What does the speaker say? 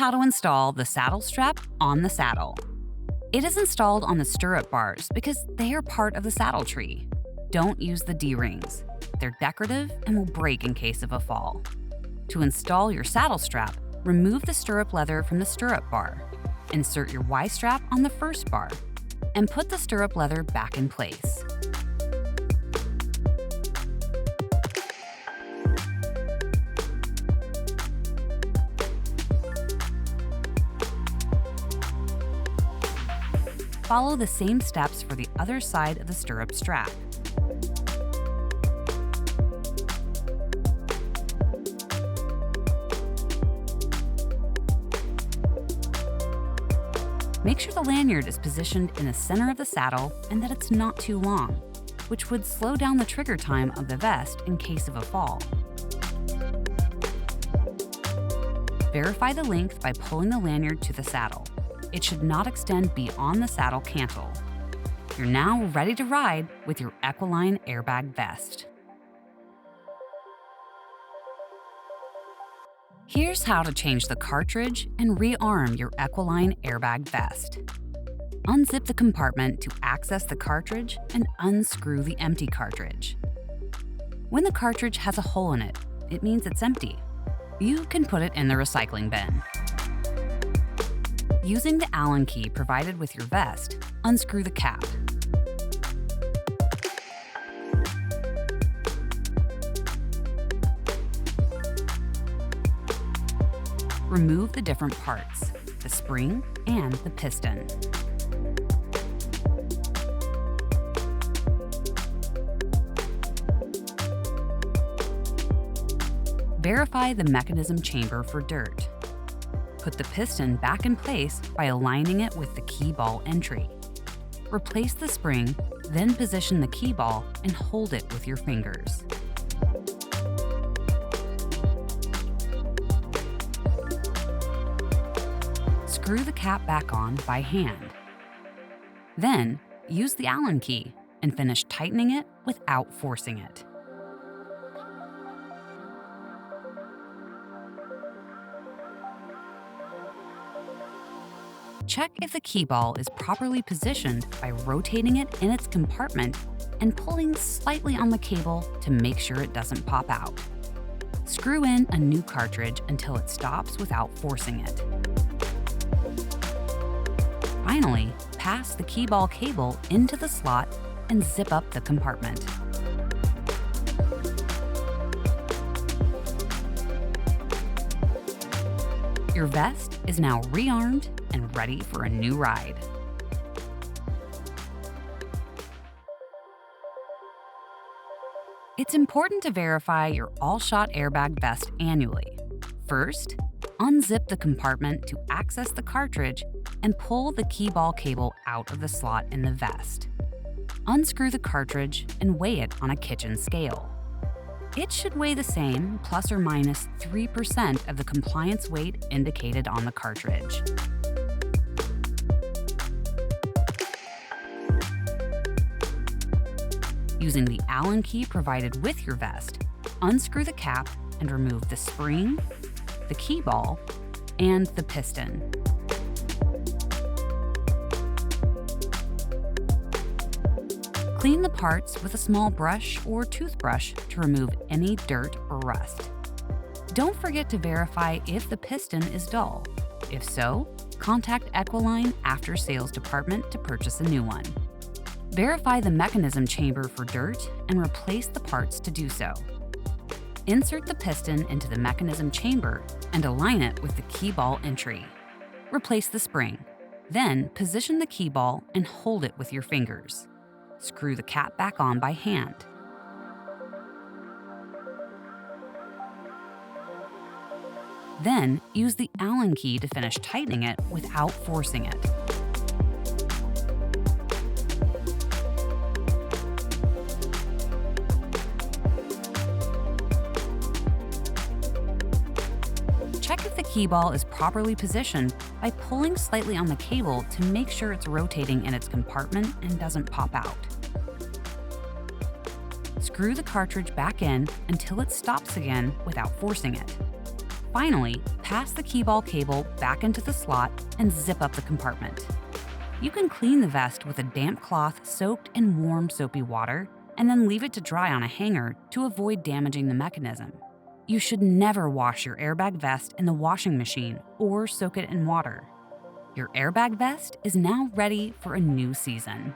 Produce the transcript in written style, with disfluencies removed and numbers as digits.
how to install the saddle strap on the saddle. It is installed on the stirrup bars because they are part of the saddle tree. Don't use the D-rings. They're decorative and will break in case of a fall. To install your saddle strap, remove the stirrup leather from the stirrup bar. Insert your Y-strap on the first bar, and put the stirrup leather back in place. Follow the same steps for the other side of the stirrup strap. Make sure the lanyard is positioned in the center of the saddle and that it's not too long, which would slow down the trigger time of the vest in case of a fall. Verify the length by pulling the lanyard to the saddle. It should not extend beyond the saddle cantle. You're now ready to ride with your Equiline Airbag Vest. Here's how to change the cartridge and rearm your Equiline Airbag Vest. Unzip the compartment to access the cartridge and unscrew the empty cartridge. When the cartridge has a hole in it, it means it's empty. You can put it in the recycling bin. Using the Allen key provided with your vest, unscrew the cap. Remove the different parts, the spring and the piston. Verify the mechanism chamber for dirt. Put the piston back in place by aligning it with the key ball entry. Replace the spring, then position the key ball and hold it with your fingers. Screw the cap back on by hand. Then, use the Allen key and finish tightening it without forcing it. Check if the key ball is properly positioned by rotating it in its compartment and pulling slightly on the cable to make sure it doesn't pop out. Screw in a new cartridge until it stops without forcing it. Finally, pass the key ball cable into the slot and zip up the compartment. Your vest is now rearmed and ready for a new ride. It's important to verify your Allshot airbag vest annually. First, unzip the compartment to access the cartridge and pull the key ball cable out of the slot in the vest. Unscrew the cartridge and weigh it on a kitchen scale. It should weigh the same, plus or minus 3% of the compliance weight indicated on the cartridge. Using the Allen key provided with your vest, unscrew the cap and remove the spring, the key ball, and the piston. Clean the parts with a small brush or toothbrush to remove any dirt or rust. Don't forget to verify if the piston is dull. If so, contact Equiline after sales department to purchase a new one. Verify the mechanism chamber for dirt and replace the parts to do so. Insert the piston into the mechanism chamber and align it with the key ball entry. Replace the spring. Then position the key ball and hold it with your fingers. Screw the cap back on by hand. Then use the Allen key to finish tightening it without forcing it. Check if the key ball is properly positioned by pulling slightly on the cable to make sure it's rotating in its compartment and doesn't pop out. Screw the cartridge back in until it stops again without forcing it. Finally, pass the key ball cable back into the slot and zip up the compartment. You can clean the vest with a damp cloth soaked in warm soapy water and then leave it to dry on a hanger to avoid damaging the mechanism. You should never wash your airbag vest in the washing machine or soak it in water. Your airbag vest is now ready for a new season.